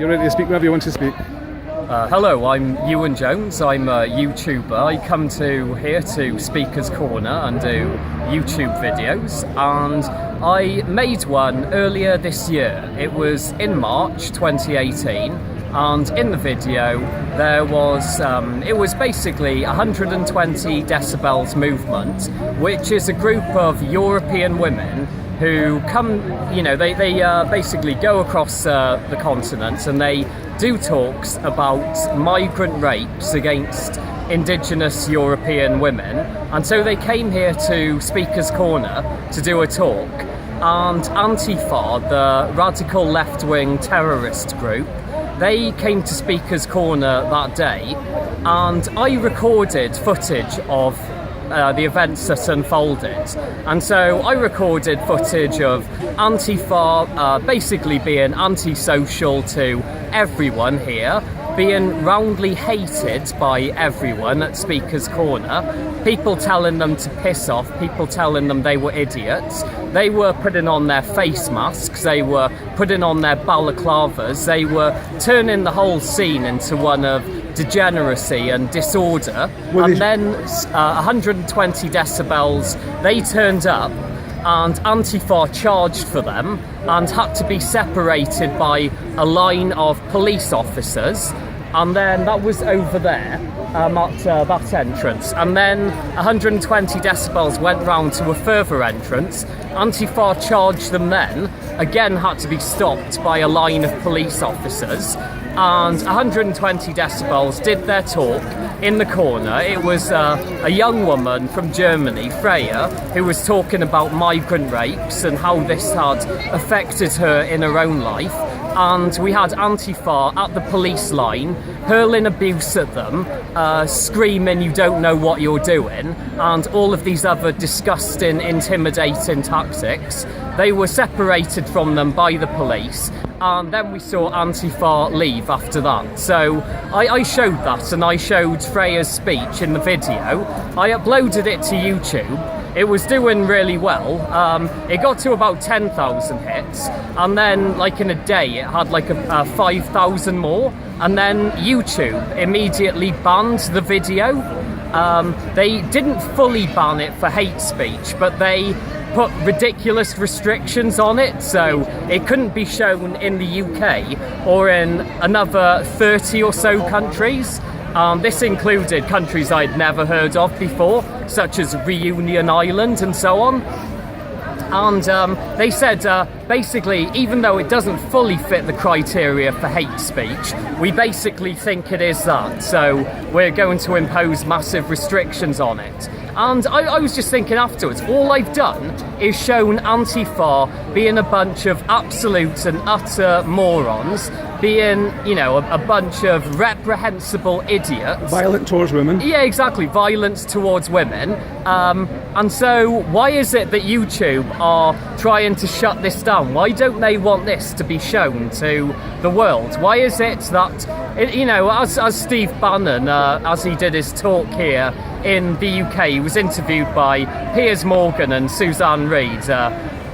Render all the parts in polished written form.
You're ready to speak whenever you want to speak. Hello, I'm Ewan Jones. I'm a YouTuber. I come to here to Speaker's Corner and do YouTube videos, and I made one earlier this year. It was in March 2018, and in the video there was it was basically 120 Decibels Movement, which is a group of European women who come, they basically go across the continent and they do talks about migrant rapes against indigenous European women. And so they came here to Speaker's Corner to do a talk, and Antifa, the radical left-wing terrorist group, they came to Speaker's Corner that day, and I recorded footage of the events that unfolded. And so I recorded footage of Antifa basically being antisocial to everyone here, being roundly hated by everyone at Speaker's Corner, people telling them to piss off, people telling them they were idiots. They were putting on their face masks, they were putting on their balaclavas, they were turning the whole scene into one of degeneracy and disorder. And then 120 Decibels, they turned up, and Antifa charged for them and had to be separated by a line of police officers. And then that was over there at that entrance. And then 120 Decibels went round to a further entrance. Antifa charged them then, again had to be stopped by a line of police officers. And 120 Decibels did their talk in the corner. It was a young woman from Germany, Freya, who was talking about migrant rapes and how this had affected her in her own life. And we had Antifa at the police line hurling abuse at them, screaming you don't know what you're doing, and all of these other disgusting, intimidating tactics. They were separated from them by the police, and then we saw Antifa leave after that. So I showed that, and I showed Freya's speech in the video. I uploaded it to YouTube. It was doing really well. It got to about 10,000 hits, and then like in a day it had like a 5,000 more, and then YouTube immediately banned the video. They didn't fully ban it for hate speech, but they put ridiculous restrictions on it, so it couldn't be shown in the UK or in another 30 or so countries. This included countries I'd never heard of before, such as Reunion Island and so on. And they said, basically, even though it doesn't fully fit the criteria for hate speech, we basically think it is that. So we're going to impose massive restrictions on it. And I was just thinking afterwards, all I've done is shown Antifa being a bunch of absolute and utter morons, being, a bunch of reprehensible idiots. Violent towards women. Yeah, exactly, violence towards women. And so why is it that YouTube are trying to shut this down? Why don't they want this to be shown to the world? Why is it that, as Steve Bannon, as he did his talk here in the UK, he was interviewed by Piers Morgan and Suzanne Reid,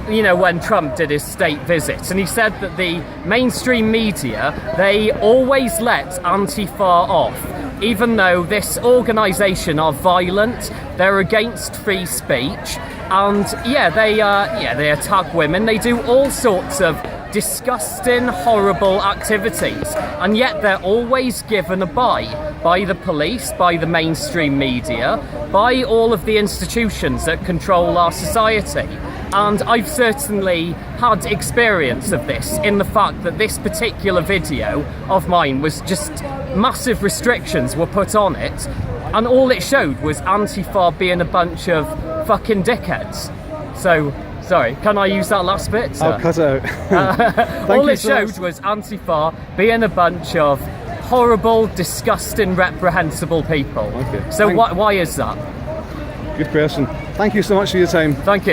when Trump did his state visit, and he said that the mainstream media, they always let Antifa off, even though this organisation are violent, they're against free speech, and they attack women, they do all sorts of disgusting, horrible activities, and yet they're always given a by the police, by the mainstream media, by all of the institutions that control our society. And I've certainly had experience of this in the fact that this particular video of mine was just massive restrictions were put on it, and all it showed was Antifa being a bunch of fucking dickheads. So, sorry, can I use that last bit? I'll cut it out. All it showed was Antifa being a bunch of horrible, disgusting, reprehensible people. Okay. So why is that? Good question. Thank you so much for your time. Thank you.